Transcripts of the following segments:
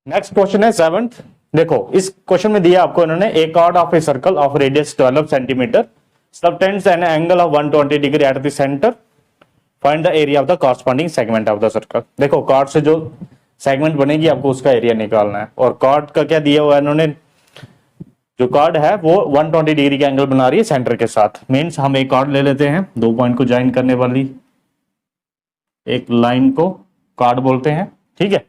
Next question है seventh. देखो इस क्वेश्चन में दिया आपको इन्होंने a chord of a circle of radius 12 centimetre subtends an angle of 120 degree at the centre, find the area of the corresponding segment of the circle. देखो chord से जो सेगमेंट बनेगी आपको उसका एरिया निकालना है, और कॉर्ड का क्या दिया हुआ है इन्होंने, जो कॉर्ड है वो 120 डिग्री का एंगल बना रही है सेंटर के साथ। मीन्स हम एक कॉर्ड ले लेते हैं, दो पॉइंट को ज्वाइन करने वाली एक लाइन को कॉर्ड बोलते हैं, ठीक है।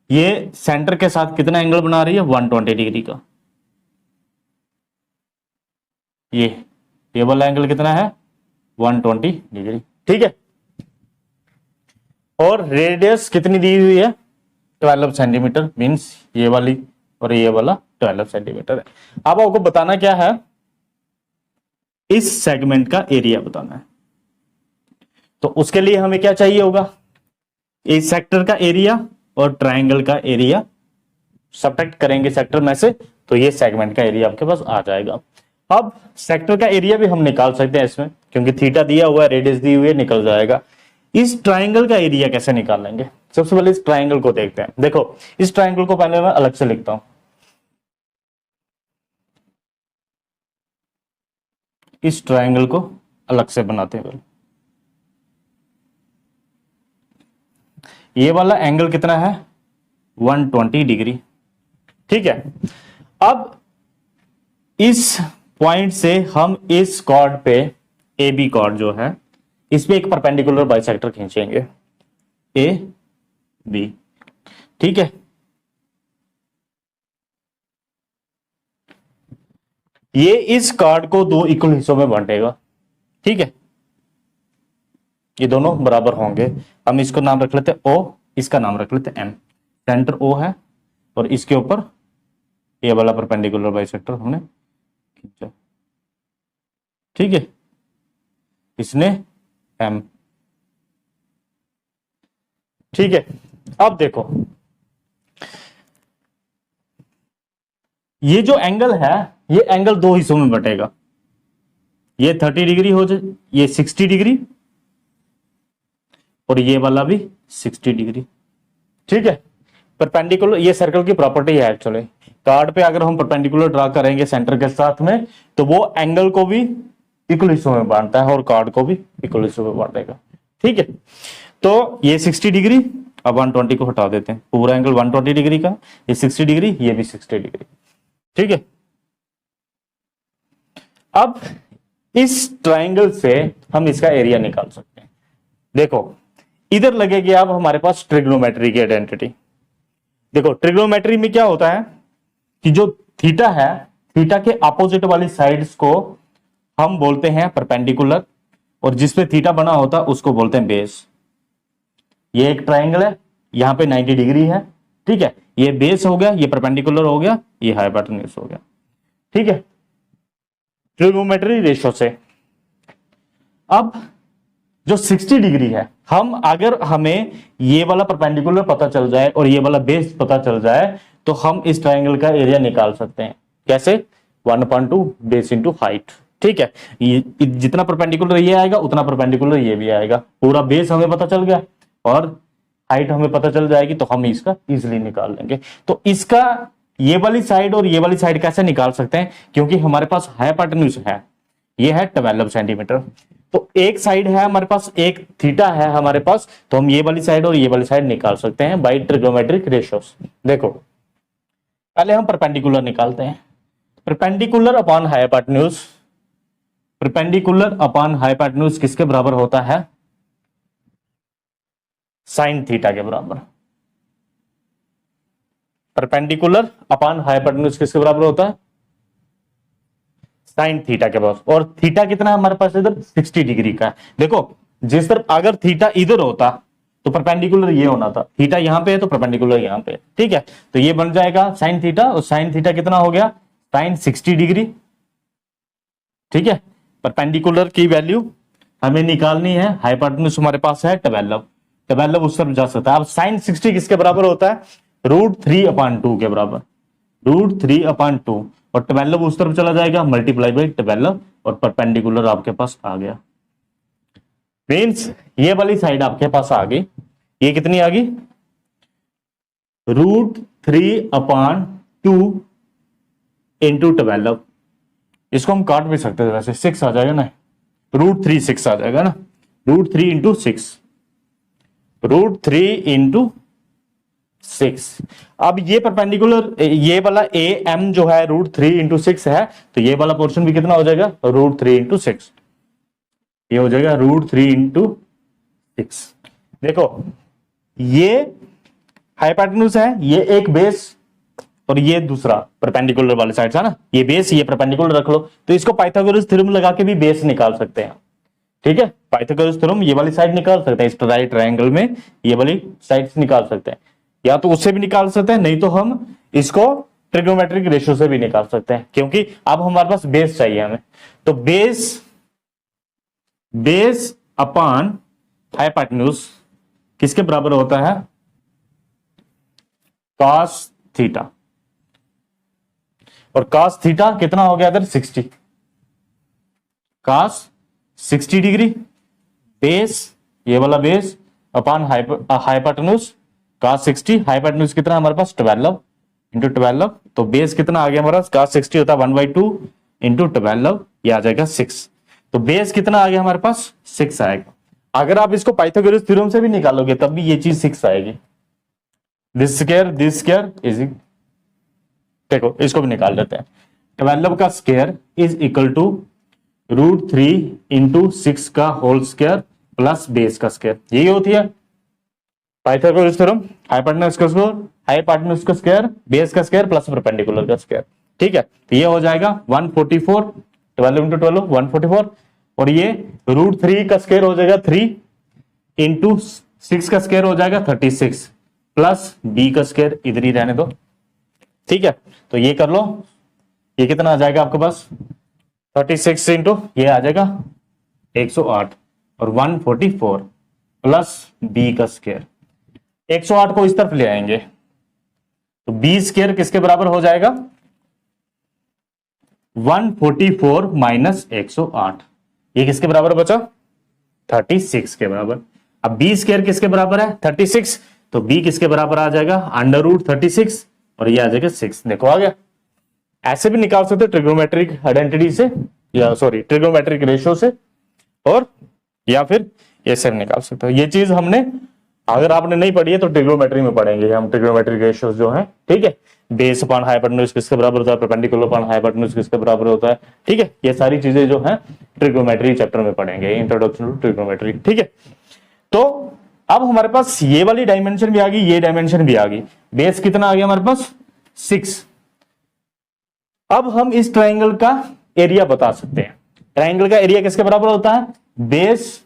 ये सेंटर के साथ कितना एंगल बना रही है, 120 डिग्री का। ये वाला एंगल कितना है, 120 डिग्री, ठीक है। और रेडियस कितनी दी हुई है, 12 सेंटीमीटर, मीन्स ये वाली और ये वाला 12 सेंटीमीटर है। अब आपको बताना क्या है, इस सेगमेंट का एरिया बताना है। तो उसके लिए हमें क्या चाहिए होगा, इस सेक्टर का एरिया और ट्रायंगल का एरिया सब्ट्रैक्ट करेंगे सेक्टर में से, तो ये सेगमेंट का एरिया आपके पास आ जाएगा। अब सेक्टर का एरिया भी हम निकाल सकते हैं इसमें, क्योंकि थीटा दिया हुआ है, रेडियस दी हुई है, निकल जाएगा। इस ट्रायंगल का एरिया कैसे निकालेंगे, सबसे पहले इस ट्रायंगल को देखते हैं। देखो इस ट्रायंगल को पहले मैं अलग से लिखता हूं, इस ट्रायंगल को अलग से बनाते हैं। ये वाला एंगल कितना है, 120 डिग्री, ठीक है। अब इस पॉइंट से हम इस कॉर्ड पे, ए बी कॉर्ड जो है, इस पे एक परपेंडिकुलर बाइसेक्टर खींचेंगे, ए बी, ठीक है। ये इस कॉर्ड को दो इक्वल हिस्सों में बांटेगा, ठीक है। ये दोनों बराबर होंगे। हम इसको नाम रख लेते हैं ओ, इसका नाम रख लेते हैं एम। सेंटर ओ है और इसके ऊपर ये वाला परपेंडिकुलर बाइसेक्टर हमने खींचा, ठीक है, इसने एम, ठीक है। अब देखो ये जो एंगल है, ये एंगल दो हिस्सों में बटेगा। ये 30 डिग्री हो जाए, ये 60 डिग्री, और ये वाला भी 60 डिग्री, ठीक है। परपेंडिकुलर, ये सर्कल की प्रॉपर्टी है एक्चुअली। कार्ड पे अगर हम परपेंडिकुलर ड्रा करेंगे सेंटर के साथ में, तो वो एंगल को भी इक्वल हिस्सों में बांटता है और कार्ड को भी इक्वल हिस्सों में बांटेगा, ठीक है। तो ये 60 डिग्री, अब 120 को हटा देते हैं, पूरा एंगल 120 डिग्री का, ये 60 डिग्री, ये भी 60 डिग्री, ठीक है। अब इस ट्राइंगल से हम इसका एरिया निकाल सकते हैं। देखो इधर लगेगी अब हमारे पास ट्रिग्नोमेट्री की आइडेंटिटी। देखो ट्रिग्नोमेट्री में क्या होता है कि जो थीटा है, थीटा के अपोजिट वाली साइड्स को हम बोलते हैं परपेंडिकुलर, और जिसपे थीटा बना होता है उसको बोलते हैं बेस। ये एक ट्राइंगल है, यहां पे 90 डिग्री है, ठीक है। ये बेस हो गया, ये परपेंडिकुलर हो गया, ये हाइपोटेन्यूज हो गया, ठीक है, ट्रिग्नोमेट्री रेशियो से। अब जो 60 डिग्री है, हम अगर हमें ये वाला परपेंडिकुलर पता चल जाए और ये वाला बेस पता चल जाए, तो हम इस ट्राइंगल का एरिया निकाल सकते हैं। कैसे, 1/2 बेस इंटू हाइट, ठीक है। ये जितना परपेंडिकुलर ये आएगा उतना परपेंडिकुलर ये भी आएगा। पूरा बेस हमें पता चल गया और हाइट हमें पता चल जाएगी, तो हम इसका इजिली निकाल लेंगे। तो इसका ये वाली साइड और ये वाली साइड कैसे निकाल सकते हैं, क्योंकि हमारे पास हाइपोटेन्यूज है, ये है 12 सेंटीमीटर। तो एक साइड है हमारे पास, एक थीटा है हमारे पास, तो हम ये वाली साइड और ये वाली साइड निकाल सकते हैं बाय ट्रिग्नोमेट्रिक रेशियोस। देखो पहले हम परपेंडिकुलर निकालते हैं। Perpendicular upon hypotenuse, perpendicular upon hypotenuse किसके बराबर होता है, साइन थीटा के बराबर। परपेंडिकुलर अपॉन हाइपोटेन्यूज किसके बराबर होता है, साइन थीटा के बराबर। और थीटा कितना है हमारे पास इधर, 60 डिग्री का है। देखो जिस तरफ अगर थीटा इधर होता तो परपेंडिकुलर ये होना था, थीटा यहां पे है तो परपेंडिकुलर यहां पे, ठीक है। तो ये बन जाएगा साइन थीटा, और साइन थीटा कितना हो गया, साइन 60 डिग्री, ठीक है। परपेंडिकुलर की वैल्यू हमें निकालनी है, हाइपोटेन्यूज हमारे पास है 12 उस तरफ जा सकता है। अब साइन 60 किसके बराबर होता है, √3/2 के बराबर, √3/2, और 12 उस तरफ चला जाएगा, मल्टीप्लाई बाई 12, और परपेंडिकुलर आपके पास आ गया। मीन्स ये वाली साइड आपके पास आ गई, ये कितनी आ गई, √3/2 इंटू 12। इसको हम काट भी सकते थे वैसे, 6 आ जाएगा ना, √3 6 आ जाएगा ना, √3 इंटू 6, √3 इंटू 6। अब ये परपेंडिकुलर, ये वाला ए एम जो है √3 इंटू 6 है, तो ये वाला पोर्शन भी कितना हो जाएगा, √3 इंटू 6, ये हो जाएगा √3 इंटू 6। देखो ये हाइपोटेन्यूज है, ये एक बेस और ये दूसरा परपेंडिकुलर वाले साइड है ना, ये बेस ये परपेंडिकुलर रख लो, तो इसको पाइथागोरस थ्योरम लगा के भी बेस निकाल सकते हैं। ठीक है, पाइथागोरस थ्योरम ये वाली साइड निकाल सकते हैं, इस राइट ट्रायंगल में ये वाली साइड से निकाल सकते हैं, या तो उससे भी निकाल सकते हैं, नहीं तो हम इसको ट्रिग्नोमेट्रिक रेशियो से भी निकाल सकते हैं, क्योंकि अब हमारे पास बेस चाहिए हमें। तो बेस अपॉन हाइपोटेन्यूज किसके बराबर होता है, cos थीटा, और cos थीटा कितना हो गया इधर 60, cos 60 डिग्री, बेस ये वाला base upon hypotenuse cos 60, hypotenuse कितना हमारे पास 12 इंटू 12, तो बेस कितना आ गया हमारे पास, cos 60 होता है 1/2 इंटू 12, ये आ जाएगा 6। तो बेस कितना आ गया हमारे पास 6 आएगा। अगर आप इसको पाइथागोरस थ्योरम से भी निकालोगे तब भी ये चीज 6 आएगी। दिस स्क्वायर इज, देखो इसको भी निकाल लेते हैं, 12 का square is equal to √3 into 6 का होल स्क्वायर प्लस बेस का स्क्वायर, यही होती है पाइथागोरस थ्योरम। हाइपोटेन्यूज का स्क्वायर, बेस का स्क्वायर प्लस परपेंडिकुलर का स्क्वायर। ठीक है, तो ये हो जाएगा 144, 12 इंटू 12 144, और ये √3 का स्क्वायर हो जाएगा 3 इंटू 6 का स्क्वायर हो जाएगा 36 प्लस बी का स्क्वायर इधर ही रहने दो। ठीक है, तो ये कर लो, ये कितना आ जाएगा आपके पास 36 इंटू ये आ जाएगा 108 और 144 प्लस बी का स्क्वायर, 108 को इस तरफ ले आएंगे तो बी स्क्वायर किसके बराबर हो जाएगा 144 माइनस 108, ये किसके बराबर बचा 36 के बराबर। अब बी स्क्वायर किसके बराबर है 36, तो बी किसके बराबर आ जाएगा √36 और ये आ जाएगा 6। देखो आ गया। ऐसे भी निकाल सकते हो ट्रिग्नोमेट्रिक आइडेंटिटी से, या सॉरी ट्रिग्नोमेट्रिक रेशियो से, और या फिर ऐसे भी निकाल सकते हो। ये चीज हमने, अगर आपने नहीं पढ़ी है तो ट्रिग्नोमेट्री में पढ़ेंगे हम, ट्रिग्नोमेट्रिक रेशियोज जो है। ठीक है, बेस अपॉन हाइपोटेन्यूज किसके बराबर होता है, परपेंडिकुलर अपॉन हाइपोटेन्यूज किसके बराबर होता है। ठीक है, ये सारी चीजें जो है ट्रिग्नोमेट्री चैप्टर में पढ़ेंगे, इंट्रोडक्शन टू ट्रिग्नोमेट्री। ठीक है, तो अब हमारे पास ये वाली डायमेंशन भी आ गई, ये डायमेंशन भी आ गई, बेस कितना आ गया हमारे पास 6। अब हम इस ट्राइंगल का एरिया बता सकते हैं। ट्राइंगल का एरिया किसके बराबर होता है, बेस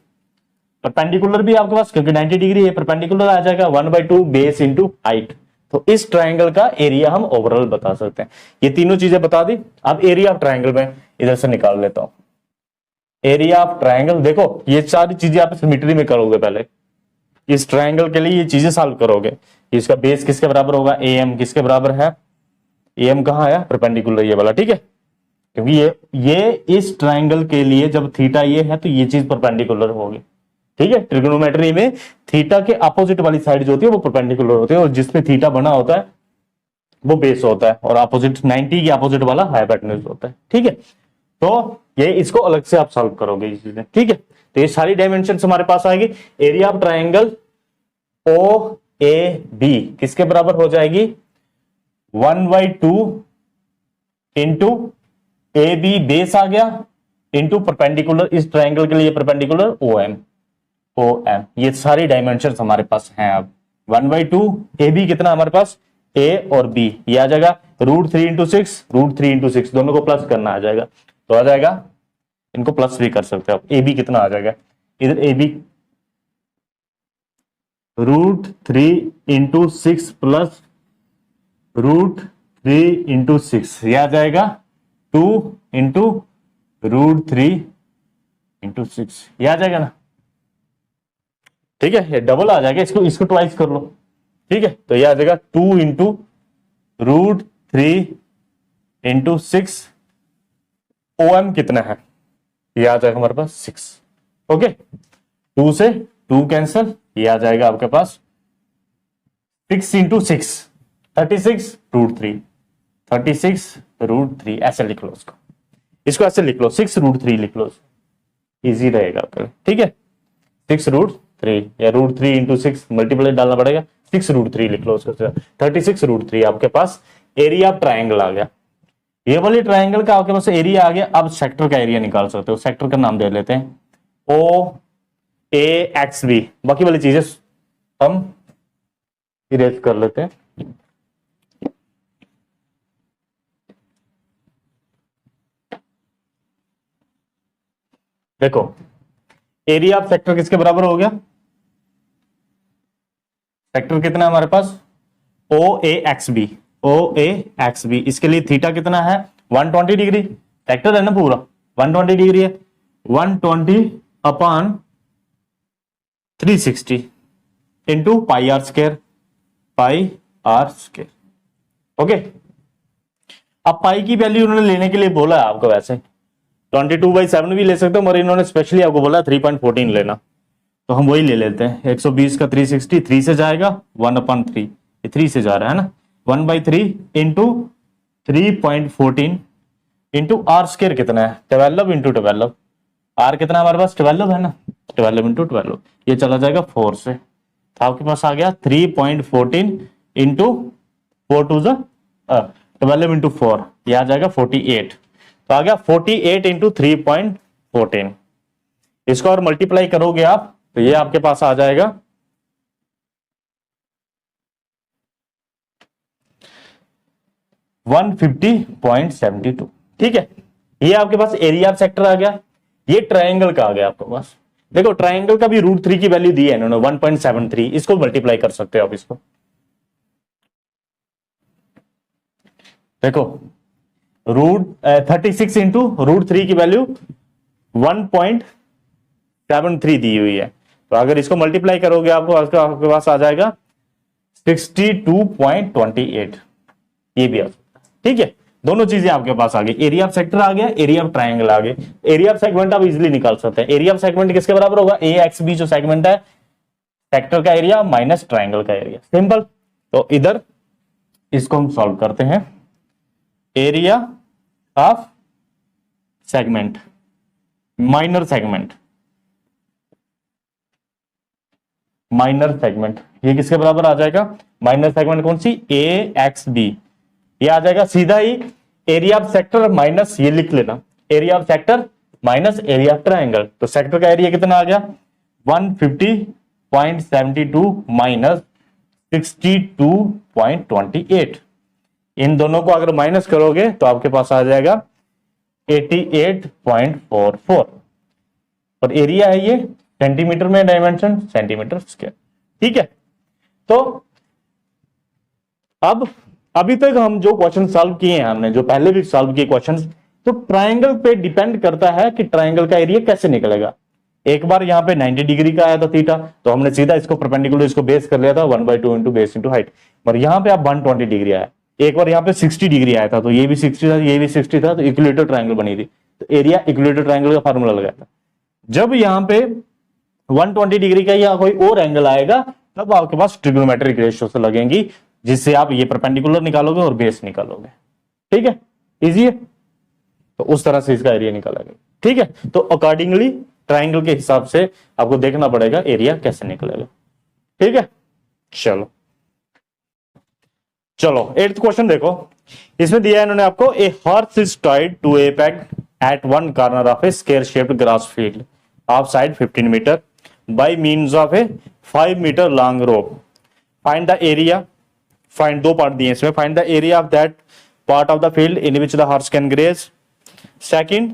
परपेंडिकुलर भी आपके पास, क्योंकि 90 डिग्री है, परपेंडिकुलर आ जाएगा 1/2 बेस इंटू हाइट। तो इस ट्राइंगल का एरिया हम ओवरऑल बता सकते हैं। ये तीनों चीजें बता दी। अब एरिया ऑफ ट्राइंगल में इधर से निकाल लेता हूं। एरिया ऑफ ट्राइंगल, देखो ये सारी चीजें आप सिमेट्री में करोगे, पहले इस ट्राइंगल के लिए ये चीजें सॉल्व करोगे। इसका बेस किसके बराबर होगा, ए एम किसके बराबर है, ए एम कहां आया परपेंडिकुलर ये वाला। ठीक है, क्योंकि ये इस ट्राइंगल के लिए जब थीटा ये है तो ये चीज परपेंडिकुलर होगी। ठीक है, ट्रिग्नोमेट्री में थीटा के अपोजिट वाली साइड जो होती है वो परपेंडिकुलर होती है, और जिसमें थीटा बना होता है वो बेस होता है, और अपोजिट 90 के अपोजिट वाला हाइपोटेन्यूज होता है। ठीक है, तो ये इसको अलग से आप सॉल्व करोगे ये चीजें। ठीक है, तो ये सारी डायमेंशन हमारे पास आएगी। Area of triangle O A B किसके बराबर हो जाएगी 1/2 इंटू ए बी बेस आ गया इंटू परपेंडिकुलर, इस ट्राइंगल के लिए परपेंडिकुलर ओ एम। ये सारी डायमेंशन हमारे पास हैं। अब 1/2 ए बी कितना हमारे पास ए और बी, ये आ जाएगा √3 इंटू 6, √3 इंटू 6 दोनों को प्लस करना आ जाएगा, तो आ जाएगा, इनको प्लस भी कर सकते हो आप। ए बी कितना आ जाएगा इधर, A B √3 into 6 plus √3 into 6, यह आ जाएगा 2 इंटू √3 इंटू 6, यह आ जाएगा ना। ठीक है, ये डबल आ जाएगा, इसको ट्वाइस कर लो। ठीक है, तो यह आ जाएगा 2 इंटू √3 इंटू 6, ओ एम कितना है, ये आ जाएगा हमारे पास 6। ओके, 2 से 2 कैंसल, ये आ जाएगा आपके पास 6 इंटू 6 36√3, 36√3 ऐसे लिख लो इसको ऐसे लिख लो, 6√3 लिख लो, इजी रहेगा आपका, ठीक है। 6√3 या √3 इंटू 6 मल्टीप्लाई डालना पड़ेगा, 6√3 लिख लो उसको, 36√3 आपके पास एरिया ऑफ ट्राइंगल आ गया। ये वाली ट्राइंगल का आपके पास एरिया आ गया। अब सेक्टर का एरिया निकाल सकते हो, सेक्टर का नाम दे लेते हैं OAXB, बाकी वाली चीजें हम इरेज कर लेते हैं। देखो एरिया ऑफ सेक्टर किसके बराबर हो गया, सेक्टर कितना है हमारे पास OAXB, OAXB, इसके लिए थीटा कितना है 120 डिग्री, सेक्टर है ना पूरा 120 डिग्री है, 120 upon 360 into pi r square, pi r square, okay. अब पाई की वैल्यू उन्होंने लेने के लिए बोला है आपको, वैसे 22/7 भी ले सकते हो, मगर इन्होंने स्पेशली आपको बोला 3.14 लेना, तो हम वही ले लेते हैं। 120 का 360, 3 से जाएगा 1/3, ये 3 से जा रहा है ना, 1/3 इंटू 3.14 इंटू आर स्क्वायर कितना है 12 इंटू 12, आर कितना हमारे पास 12 है ना, 12 इंटू 12, ये चला जाएगा 4 से, तो आपके पास आ गया 3.14 इंटू 4 टू 12 इंटू 4, यह आ जाएगा 48, तो आ गया 48 इंटू 3.14। इसको और मल्टीप्लाई करोगे आप तो ये आपके पास आ जाएगा 150.72, ठीक है। ये आपके पास एरिया ऑफ सेक्टर आ गया, ये ट्रायंगल का आ गया आपके पास। देखो ट्रायंगल का भी √3 की वैल्यू दी है इन्होंने 1.73, इसको मल्टीप्लाई कर सकते हो आप इसको। देखो 36 इंटू √3 की वैल्यू 1.73 दी हुई है, तो अगर इसको मल्टीप्लाई करोगे आपको आपके पास आ जाएगा 62.28, ये भी आ सकता है, ठीक है। दोनों चीजें आपके पास आ गई, एरिया ऑफ सेक्टर आ गया, एरिया ऑफ ट्रायंगल आ गया। एरिया ऑफ सेगमेंट आप इजीली निकाल सकते हैं। एरिया ऑफ सेगमेंट किसके बराबर होगा, AXB जो सेगमेंट है, सेक्टर का एरिया माइनस ट्रायंगल का एरिया, सिंपल। तो इधर इसको हम सॉल्व करते हैं, area of segment minor segment, minor segment ये किसके बराबर आ जाएगा, माइनर सेगमेंट कौन सी, AXB, ये आ जाएगा सीधा ही एरिया ऑफ सेक्टर माइनस, ये लिख लेना, area of sector minus area of triangle. तो सेक्टर का एरिया कितना आ गया 150.72 माइनस 62.28, इन दोनों को अगर माइनस करोगे तो आपके पास आ जाएगा 88.44, और एरिया है ये सेंटीमीटर में, डायमेंशन सेंटीमीटर स्क्वायर, ठीक है। तो अब अभी तक हम जो क्वेश्चन सॉल्व किए हैं, हमने जो पहले भी सॉल्व किए क्वेश्चन, तो ट्रायंगल पे डिपेंड करता है कि ट्रायंगल का एरिया कैसे निकलेगा। एक बार यहाँ पे 90 डिग्री का आया था थीटा, तो हमने सीधा इसको परपेंडिकुलर इसको बेस कर लिया था 1/2 इंटू बेस इंटू हाइट, और यहाँ पे आप 120 डिग्री आया। एक बार यहाँ पे 60 डिग्री आया था, तो ये भी 60 था, ये भी 60 था, तो इक्विलेटरल ट्रायंगल बनी थी, तो एरिया इक्विलेटरल ट्रायंगल का फार्मूला लगाया था। जब यहाँ पे 120 डिग्री का या कोई और एंगल आएगा, तब आपके पास ट्रिग्नोमेट्रिक रेशियो से लगेंगी, जिससे आप ये परपेंडिकुलर निकालोगे और बेस निकालोगे, ठीक है, इजी है। तो उस तरह से इसका एरिया निकालेगा, ठीक है। तो अकॉर्डिंगली ट्रायंगल के हिसाब से आपको देखना पड़ेगा एरिया कैसे निकलेगा, ठीक है। चलो 8th क्वेश्चन देखो, इसमें दिया है इन्होंने आपको, a horse is tied to a peg at one corner of a square shaped grass field of side 15 metre by means of a 5 metre long rope, find the area, find, दो part दिए इसमें, find the area of that part of the field in which the horse can graze, second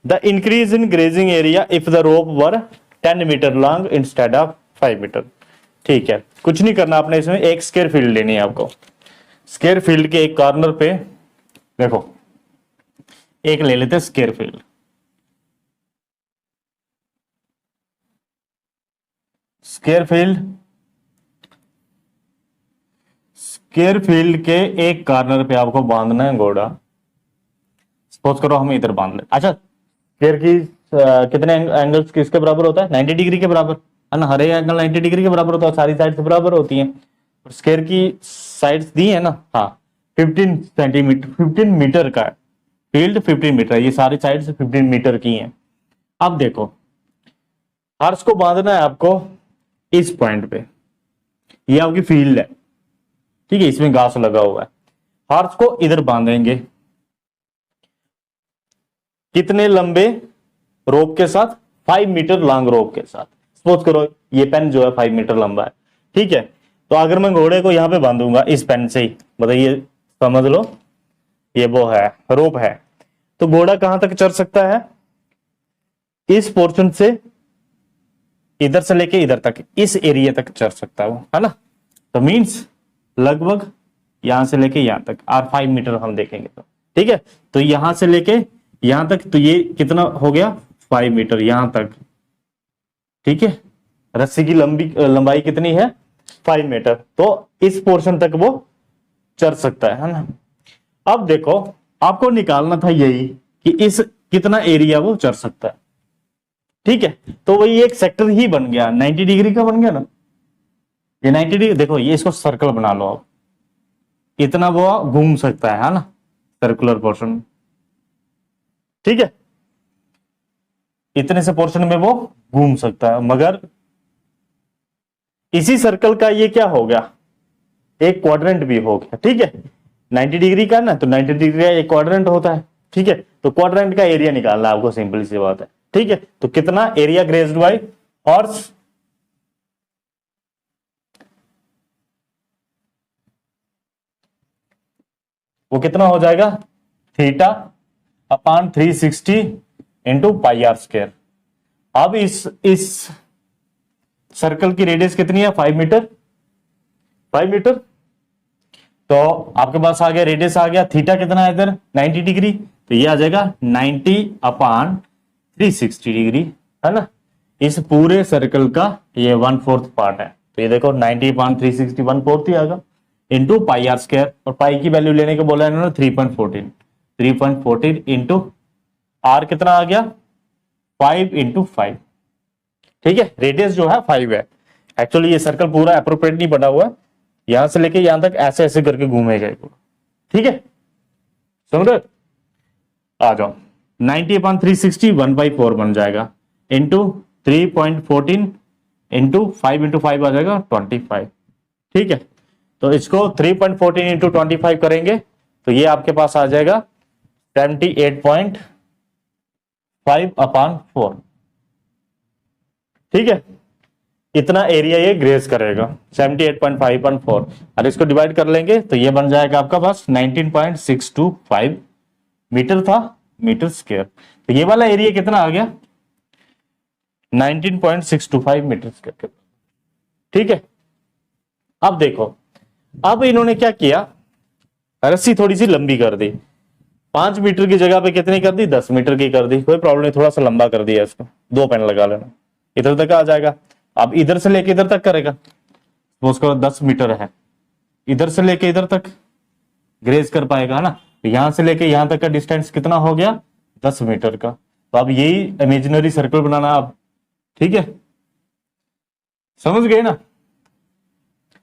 the increase in grazing area if the rope were 10 metre long instead of 5 metre, ठीक है। कुछ नहीं करना आपने, इसमें एक स्क्वायर फील्ड लेनी है आपको। स्क्वायर फील्ड के एक कॉर्नर पे देखो, एक ले लेते हैं स्क्वायर फील्ड, स्क्वायर फील्ड के एक कॉर्नर पे आपको बांधना है घोड़ा। सपोज करो हम इधर बांध ले, अच्छा स्क्वायर की कितने एंगल्स किसके बराबर होता है, 90 डिग्री के बराबर है ना, हर एक एंगल 90 डिग्री के बराबर होता है, सारी साइड से बराबर होती है। स्क्वायर की साइड्स दी है ना, हाँ 15 सेंटीमीटर 15 मीटर का है, फील्ड 15 मीटर, ये सारी साइड्स 15 मीटर की हैं। अब देखो हॉर्स को बांधना है आपको इस पॉइंट पे, ये आपकी फील्ड है, ठीक है, इसमें घास लगा हुआ है। हॉर्स को इधर बांधेंगे कितने लंबे रोप के साथ, 5 मीटर लॉन्ग रोप के साथ। सपोज करो ये पेन जो है 5 मीटर लंबा है, ठीक है, तो अगर मैं घोड़े को यहां पे बांधूंगा इस पेन से ही, बताइए समझ लो ये वो है रोप है, तो घोड़ा कहां तक चढ़ सकता है, इस पोर्शन से इधर से लेके इधर तक, इस एरिया तक चढ़ सकता है वो, है ना। तो मीन्स लगभग यहां से लेके यहां तक, और 5 मीटर हम देखेंगे तो, ठीक है, तो यहां से लेके यहां तक, तो ये कितना हो गया 5 मीटर यहां तक, ठीक है, रस्सी की लंबाई कितनी है 5 मीटर, तो इस पोर्शन तक वो चढ़ सकता है ना। अब देखो आपको निकालना था यही कि इस कितना एरिया वो चढ़ सकता है, ठीक है, तो वही एक सेक्टर ही बन गया, 90 डिग्री का बन गया ना, ये 90 डिग्री, देखो ये इसको सर्कल बना लो आप, इतना वो घूम सकता है ना, सर्कुलर पोर्शन, ठीक है, इतने से पोर्शन में वो घूम सकता है, मगर इसी सर्कल का ये क्या हो गया, एक क्वाड्रेंट भी हो गया, ठीक है, 90 डिग्री का ना, तो 90 डिग्री का एक क्वाड्रेंट होता है, ठीक है, तो क्वाड्रेंट का एरिया निकालना आपको, सिंपल सी बात है, ठीक है, तो कितना एरिया ग्रेज्ड बाय हॉर्स, वो कितना हो जाएगा theta upon 360 into pi r square. अब इस सर्कल की रेडियस कितनी है 5 मीटर, 5 मीटर, तो आपके पास आ गया रेडियस आ गया, थीटा कितना है इधर 90 डिग्री, तो ये आ जाएगा 90 अपॉन 360 डिग्री, है ना, इस पूरे सर्कल का ये 1/4 पार्ट है, तो ये देखो 90 अपॉन 360 1/4 ही आएगा, इंटू पाई आर स्क्वायर, और पाई की वैल्यू लेने को बोला इन्होंने 3.14 इंटू आर कितना आ गया 5 इंटू 5, ठीक है, रेडियस जो है 5 है, एक्चुअली ये सर्कल पूरा एप्रोप्रिएट नहीं बना हुआ है, यहां से लेके यहां तक ऐसे ऐसे करके घूमेगा, ठीक है, समझ रहे, आ जाओ 90 अपॉन 360 1/4 बन जाएगा, इंटू 3.14 इंटू 5 इंटू 5 आ जाएगा 25, ठीक है, तो इसको 3.14 इंटू 25 करेंगे तो ये आपके पास आ जाएगा 78.5 अपॉन 4, ठीक है, इतना एरिया ये ग्रेज करेगा 78.5 अपॉन 4, और इसको डिवाइड कर लेंगे तो ये बन जाएगा आपका पास 19.625 मीटर था, मीटर स्क्वायर, तो ये वाला एरिया कितना आ गया 19.625 मीटर स्क्वायर, ठीक है। अब देखो अब इन्होंने क्या किया, रस्सी थोड़ी सी लंबी कर दी, 5 मीटर की जगह पे कितनी कर दी 10 मीटर की कर दी, कोई प्रॉब्लम नहीं, थोड़ा सा लंबा कर दिया इसको, 2 पेन लगा लेना, इधर तक आ जाएगा, अब इधर से लेके इधर तक करेगा, तो उसको 10 मीटर है, इधर से लेके इधर तक ग्रेज कर पाएगा ना, तो यहां से लेके यहां तक का डिस्टेंस कितना हो गया 10 मीटर का, तो अब यही इमेजिनरी सर्कल बनाना आप, ठीक है, समझ गए ना,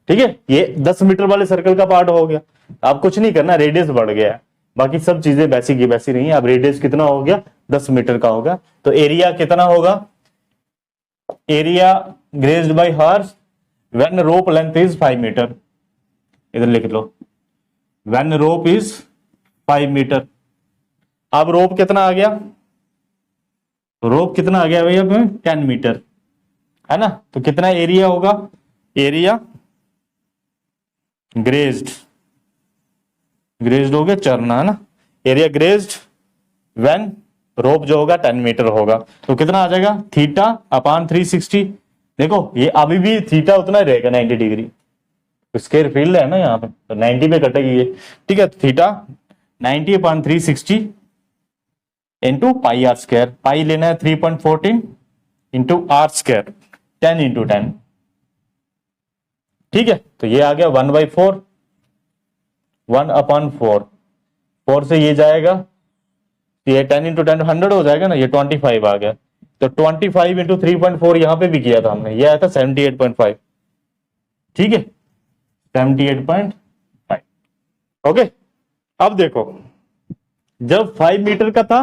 ठीक है, ये 10 मीटर वाले सर्कल का पार्ट हो गया, आप कुछ नहीं करना, रेडियस बढ़ गया है, बाकी सब चीजें वैसी की वैसी नहीं है, अब रेडियस कितना हो गया 10 मीटर का होगा, तो एरिया कितना होगा, area grazed by horse when rope length is 5 metre, इधर लिख लो व्हेन रोप इज 5 मीटर, अब रोप कितना आ गया, रोप कितना आ गया भैया 10 मीटर, है ना, तो कितना एरिया होगा, एरिया ग्रेज्ड हो गया चरना, है ना, एरिया ग्रेज्ड व्हेन रोप जो होगा 10 मीटर होगा, तो कितना आ जाएगा थीटा अपॉन 360, देखो ये अभी भी थीटा उतना ही रहेगा 90 डिग्री, स्क्वायर फील्ड है ना यहाँ पे, तो 90 पे कटेगी ये, ठीक है, theta 90 upon 360 into pi r square, pi लेना है 3.14 इंटू आर स्क्वायर 10 इंटू 10, ठीक है, तो ये आ गया 1/4, 1/4, 4 से ये जाएगा, तो ये 10 इंटू 10 100 हो जाएगा ना, ये 25 आ गया, तो 25 इंटू 3.4 यहां पे भी किया था हमने, ये आया था 78.5, ठीक है, 78.5। ओके, अब देखो जब 5 मीटर का था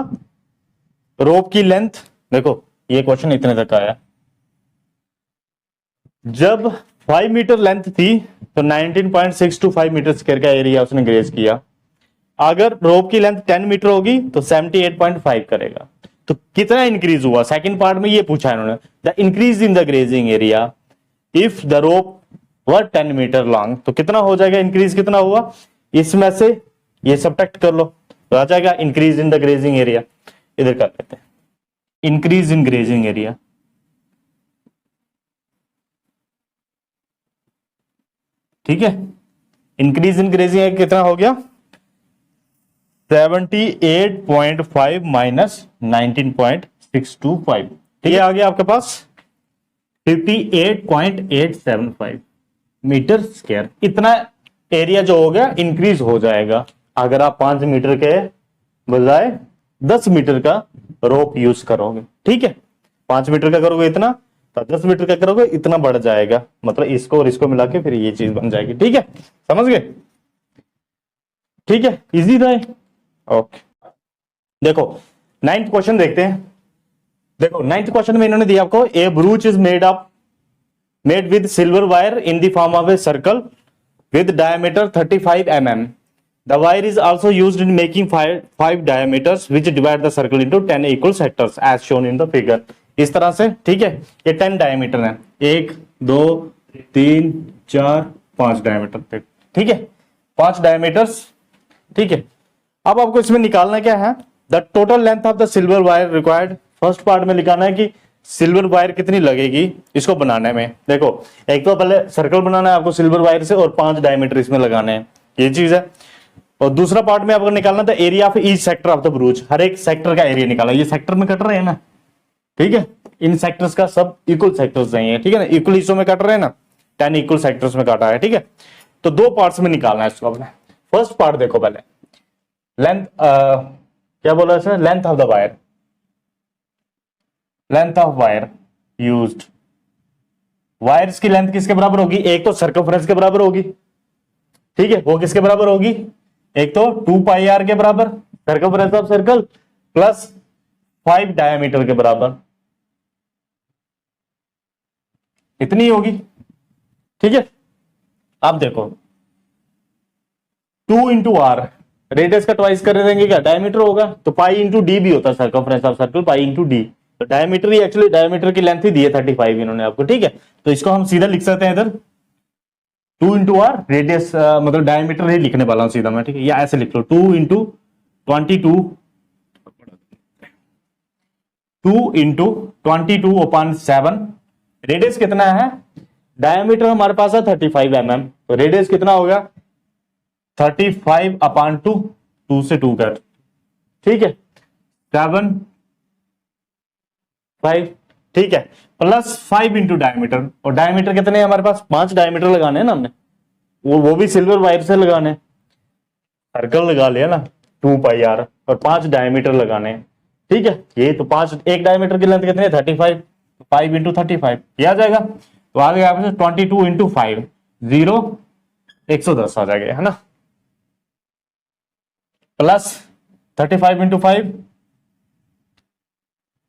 रोप की लेंथ, देखो ये क्वेश्चन इतने तक आया, जब 5 मीटर लेंथ थी तो 19.625 मीटर स्क्वायर का एरिया उसने ग्रेज किया। अगर रोप की लेंथ 10 मीटर होगी तो 78.5 करेगा। तो कितना इंक्रीज हुआ, सेकंड पार्ट में ये पूछा इन्होंने, the increase in the grazing area if the rope were 10 metre long, तो कितना हो जाएगा, इंक्रीज कितना हुआ, इसमें से ये सब्ट्रैक्ट कर लो तो आ जाएगा increase in the grazing area. इधर कर लेते हैं इंक्रीज इन ग्रेजिंग एरिया, ठीक है, इंक्रीज इन ग्रेजिंग एरिया कितना हो गया, 78.5 माइनस 19.625, ठीक है, आ गया आपके पास 58.875 मीटर स्क्वायर। इतना एरिया जो हो गया इंक्रीज हो जाएगा अगर आप 5 मीटर के बजाय 10 मीटर का रोप यूज करोगे, ठीक है, 5 मीटर का करोगे इतना, तो 10 मीटर का करोगे इतना बढ़ जाएगा, मतलब इसको और इसको मिला के फिर ये चीज बन जाएगी, ठीक है, समझ गए, ठीक है, इजी था। ओके, देखो 9th क्वेश्चन देखते हैं। देखो 9th क्वेश्चन में इन्होंने दिया आपको, a brooch is made with silver wire in the form of a circle with diameter 35 mm. The wire is also used in making five diameters which divide the circle into 10 equal sectors as shown in the figure. इस तरह से, ठीक है, ये 10 diameter है, 1 2 3 4 5 diameter पे, ठीक है, 5 डायमीटर्स, ठीक है। अब आपको इसमें निकालना क्या है, the total length of the silver wire required. First part में लिखाना है कि सिल्वर वायर कितनी लगेगी इसको बनाने में। देखो एक तो पहले सर्कल बनाना है आपको सिल्वर वायर से और 5 डायमीटर इसमें लगाने हैं, ये चीज है। और दूसरा पार्ट में आपको निकालना था area of each sector of the brooch, हर एक सेक्टर का एरिया निकाला, ये सेक्टर में कट रहे हैं ना, ठीक है, इन सेक्टर्स का सब इक्वल सेक्टर्स चाहिए, ठीक है ना, इक्वल हिस्सों में कट रहे हैं ना, 10 इक्वल सेक्टर्स में काटा है, ठीक है। तो 2 पार्ट्स में निकालना है इसको अपने। फर्स्ट पार्ट देखो पहले, लेंथ क्या बोला इसने, length of the wire, length of wire used, wires की लेंथ किसके बराबर होगी, एक तो सर्कमफ्रेंस के बराबर होगी, ठीक है, वो किसके बराबर होगी, एक तो 2 पाई आर के बराबर circumference of circle plus 5 diameter के बराबर, इतनी होगी, ठीक है। अब देखो 2 इंटू आर, रेडियस का ट्वाइस कर देंगे क्या, डायमीटर होगा, तो पाई इंटू डी भी होता है circumference of circle, pi into D, तो डायमीटर ही एक्चुअली डायमीटर की लेंथ ही दी है 35 इन्होंने आपको, ठीक है। तो इसको हम सीधा लिख सकते हैं इधर 2 इंटू आर, रेडियस मतलब डायमीटर ही लिखने वाला हूं सीधा मैं, ठीक है, या ऐसे लिख लो 2 इंटू 22/7, रेडियस कितना है, डायमीटर हमारे पास है 35 mm, तो रेडियस कितना होगा 35/2, 2 से 2 कर, ठीक है, 7 5, ठीक है, प्लस 5 इंटू डायमीटर, और डायमीटर कितने हैं हमारे पास, 5 डायमीटर लगाने हैं ना हमने, वो भी सिल्वर वायर से लगाने, सर्कल लगा लिया ना 2 पाई आर, और 5 डायमीटर लगाने हैं, ठीक है। ये तो 5, एक डायमीटर की लेंथ कितनी है 35, 5 इंटू 35 ये आ जाएगा, तो आ गया आपसे 22 इंटू 5, 0 110 आ जाएगा, है ना, प्लस 35 इंटू 5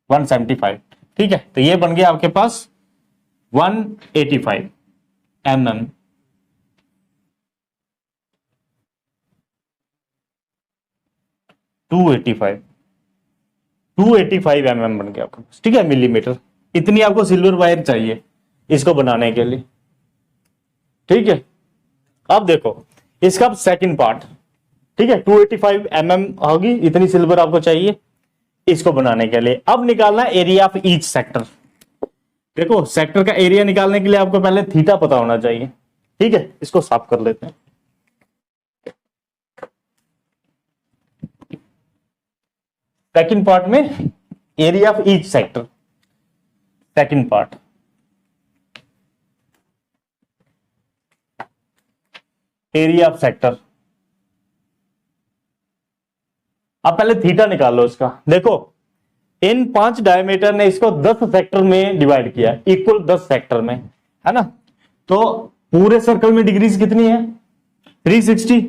175, ठीक है। तो ये बन गया आपके पास 185 mm, टू 285 mm बन गया आपके पास, ठीक है, मिलीमीटर। इतनी आपको सिल्वर वायर चाहिए इसको बनाने के लिए, ठीक है। अब देखो इसका सेकंड पार्ट, ठीक है, 285 mm होगी, इतनी सिल्वर आपको चाहिए इसको बनाने के लिए। अब निकालना एरिया ऑफ ईच सेक्टर। देखो सेक्टर का एरिया निकालने के लिए आपको पहले थीटा पता होना चाहिए, ठीक है, इसको साफ कर लेते हैं। सेकंड पार्ट में area of each sector, second part, area of sector. अब पहले थीटा निकाल लो इसका। देखो इन 5 डायमीटर ने इसको 10 सेक्टर में डिवाइड किया, इक्वल 10 सेक्टर में, है ना, तो पूरे सर्कल में डिग्रीज कितनी है 360,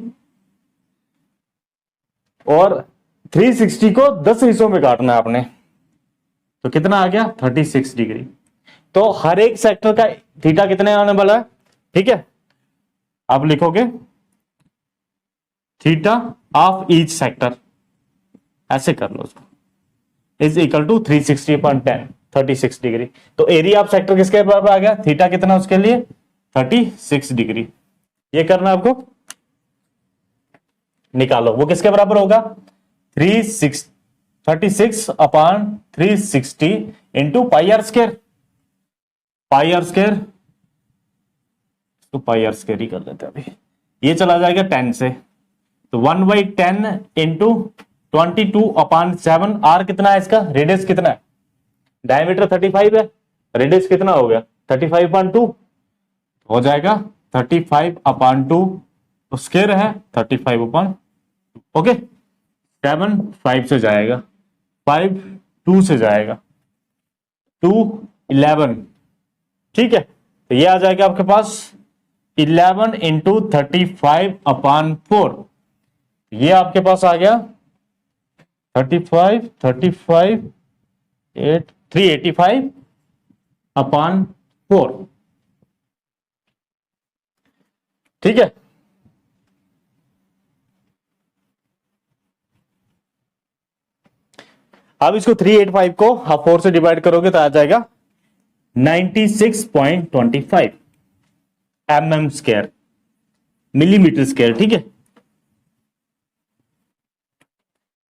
और 360 को 10 हिस्सों में काटना है आपने, तो कितना आ गया 36 डिग्री। तो हर एक सेक्टर का थीटा कितने आने वाला है, ठीक है, आप लिखोगे थीटा ऑफ ईच सेक्टर, ऐसे कर लो उसको, इज इक्वल टू 360/10 36 डिग्री। तो एरिया ऑफ सेक्टर किसके बराबर आ गया, थीटा कितना उसके लिए 36 डिग्री। ये करना आपको, निकालो वो किसके बराबर होगा 36/360 into pi r square, pi r square, तो पाई आर स्क्वायर ही कर लेते हैं अभी, ये चला जाएगा 10 से, तो 1/10 इंटू 22/7। आर कितना है इसका, रेडियस कितना है, डायमीटर 35 है, रेडियस कितना हो गया 35/2, हो जाएगा 35/2, तो स्क्वायर है 35/2, ओके 7 5 से जाएगा, 5 2 से जाएगा, 2 11, ठीक है, तो ये आ जाएगा आपके पास 11 इंटू 35/4, ये आपके पास आ गया 385/4, ठीक है। अब इसको 385 को आप 4 से डिवाइड करोगे तो आ जाएगा 96.25 mm स्क्वायर, मिलीमीटर स्क्वायर, ठीक है।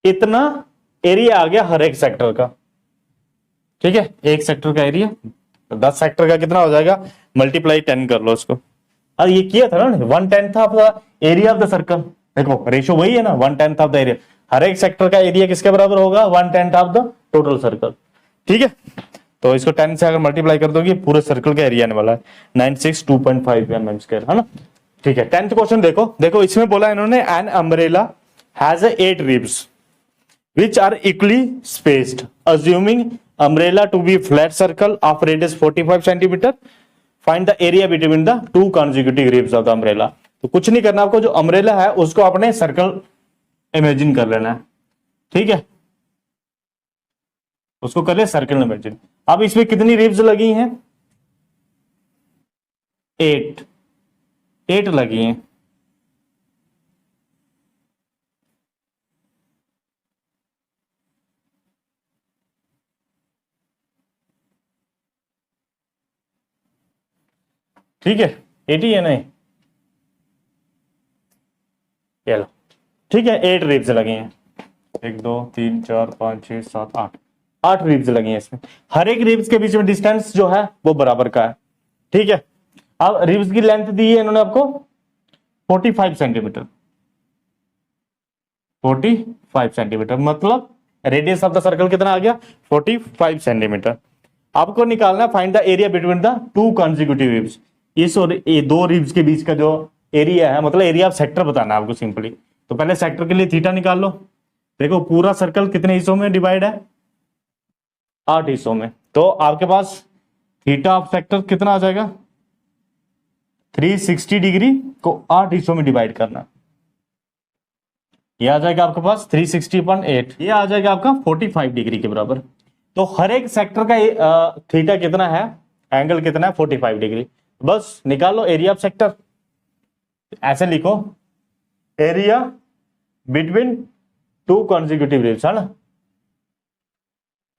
इतना एरिया आ गया हर एक सेक्टर का, ठीक है, एक सेक्टर का एरिया, तो 10 सेक्टर का कितना हो जाएगा, मल्टीप्लाई 10 कर लो उसको। और ये किया था ना 1/10 of the area of the circle, देखो रेशो वही है ना 1/10 ऑफ द एरिया, हर एक सेक्टर का एरिया किसके बराबर होगा 1/10 ऑफ द टोटल सर्कल, ठीक है। तो इसको 10 से अगर मल्टीप्लाई कर दोगे पूरे सर्कल का एरिया आने वाला है 962.5 mm स्क्वायर, है ना, ठीक है। 10th क्वेश्चन देखो, देखो इसमें बोला इन्होंने an umbrella has 8 ribs which are equally spaced assuming umbrella to be flat circle of radius 45 centimeter, find the area between the two consecutive ribs of the umbrella। तो कुछ नहीं करना आपको, जो अम्ब्रेला है उसको अपने सर्कल इमेजिन कर लेना है, ठीक है, उसको कर ले सर्कल इमेजिन। अब इसमें कितनी रिब्स लगी हैं 8 लगी हैं, ठीक है, 80 है नहीं, चलो ठीक है, 8 रिब्स लगी हैं, 1 2 3 4 5 6 7 8 रिब्स लगी हैं इसमें, हर एक रिब्स के बीच में डिस्टेंस जो है वो बराबर का है, ठीक है। अब रिब्स की लेंथ दी है इन्होंने आपको 45 सेंटीमीटर, 45 सेंटीमीटर, मतलब रेडियस ऑफ द सर्कल कितना आ गया 45 सेंटीमीटर। आपको निकालना find the area between the two consecutive ribs, इस और ये दो रिब्स के बीच का जो एरिया है, मतलब एरिया ऑफ सेक्टर बताना है आपको सिंपली। तो पहले सेक्टर के लिए थीटा निकाल लो, देखो पूरा सर्कल कितने हिस्सों में डिवाइड है 8 हिस्सों में, तो आपके पास थीटा ऑफ सेक्टर कितना आ जाएगा 360 डिग्री को 8 हिस्सों में डिवाइड करना, ये आ जाएगा आपके पास 360/8, ये आ जाएगा आपका 45 डिग्री के बराबर। तो हर एक सेक्टर का थीटा कितना है, एंगल कितना है 45 डिग्री, बस निकालो एरिया ऑफ सेक्टर, ऐसे लिखो area between two consecutive ribs, है ना,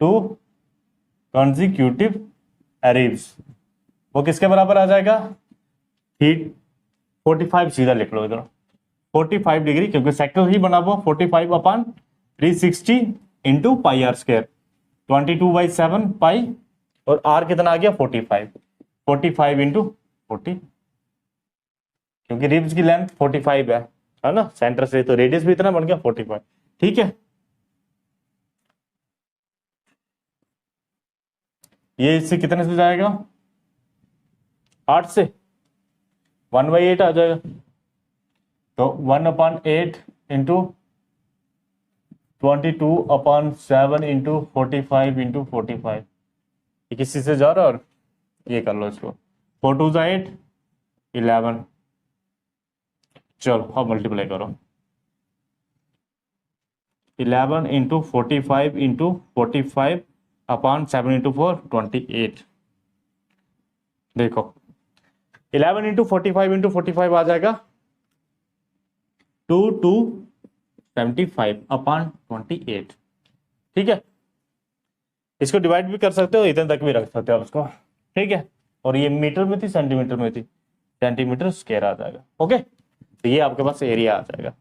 टू कॉन्जिक्यूटिव रिब्स, वो किसके बराबर आ जाएगा 45, सीधा लिख लो इधर 45 डिग्री, क्योंकि सेक्टर ही बना हुआ 45/360 इंटू पाई आर स्क्वायर 22/7 पाई, और आर कितना आ गया 45 इंटू 40, क्योंकि रिब्स की लेंथ 45 है ना सेंटर से, तो रेडियस भी इतना बन गया 45, ठीक है। ये इससे कितने से जाएगा 8 से 1/8 आ जाएगा, तो 1/8 इंटू 22/7 इंटू 45 इंटू 45, ये किसी से जा रहा है, और ये कर लो इसको 4 2 8 11, चलो अब मल्टीप्लाई करो, 11 इंटू 45 इंटू 45 अपॉन 7 इंटू 4 28। देखो 11 इंटू 45 इंटू 45 आ जाएगा 2275 अपॉन 28। ठीक है, इसको डिवाइड भी कर सकते हो, इतने तक भी रख सकते हो उसको। ठीक है, और ये मीटर में थी सेंटीमीटर में थी, सेंटीमीटर स्क्वायर आ जाएगा। ओके, तो ये आपके पास एरिया आ जाएगा।